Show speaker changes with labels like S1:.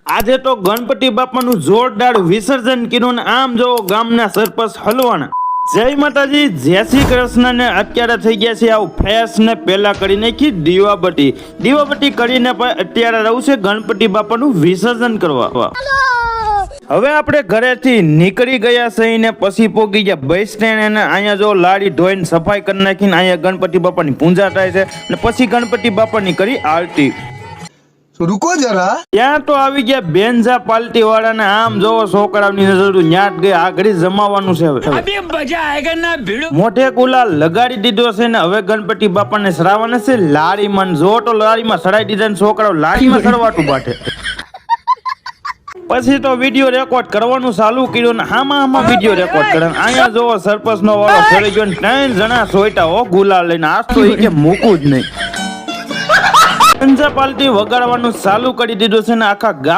S1: આજે તો ગણપતિ બાપાનું જોરદાર વિસર્જન કર્યું ને આમ જો ગામના સરપંચ હલવાના. જય માતાજી, જય શ્રી કૃષ્ણ. ને અત્યારે થઈ ગયા છે આવું ફેસ ને પેલા કરી નાખી દીવાબત્તી કરીને પણ અત્યારે રહું છે ગણપતિ બાપાનું વિસર્જન કરવા. હવે આપણે ઘરેથી નીકળી ગયા છે ને પછી પોગી ગયા બસ સ્ટેન્ડ અને અહીંયા જો લાડી ધોઈને સફાઈ કરી નાખીને અહીંયા ગણપતિ બાપાની પૂજા થાય છે અને પછી ગણપતિ બાપાની કરી આરતી.
S2: રૂકો જરા,
S1: ત્યાં તો આવી ગયા બેન્ઝા પાર્ટી વાળા ને આમ જોવો છોકરાઓની નજર ન્યાટ ગઈ આ ઘડી જમાવાનું છે. હવે મોઢે ગુલાલ લગાડી દીધો છે ને હવે ગણપતિ બાપાને સરાવાના છે લારીમાં. જો તો લારીમાં સડાઈ દીધા ને છોકરાઓ લારીમાં સડવાટું બાટે. પછી તો વિડીયો રેકોર્ડ કરવાનું ચાલુ કર્યું ને આમાં વિડીયો રેકોર્ડ કરે. અહીંયા જોવો સરપંચ નો વાળો ચડી ગયો ને 3 જણા સોઈટા હો ગુલાલ લઈને. આજ તો એ કે મૂકું જ નહીં. બેન્ઝા પાર્ટી વગાડવાનું ચાલુ કરી દીધું છે ને આખા ગામ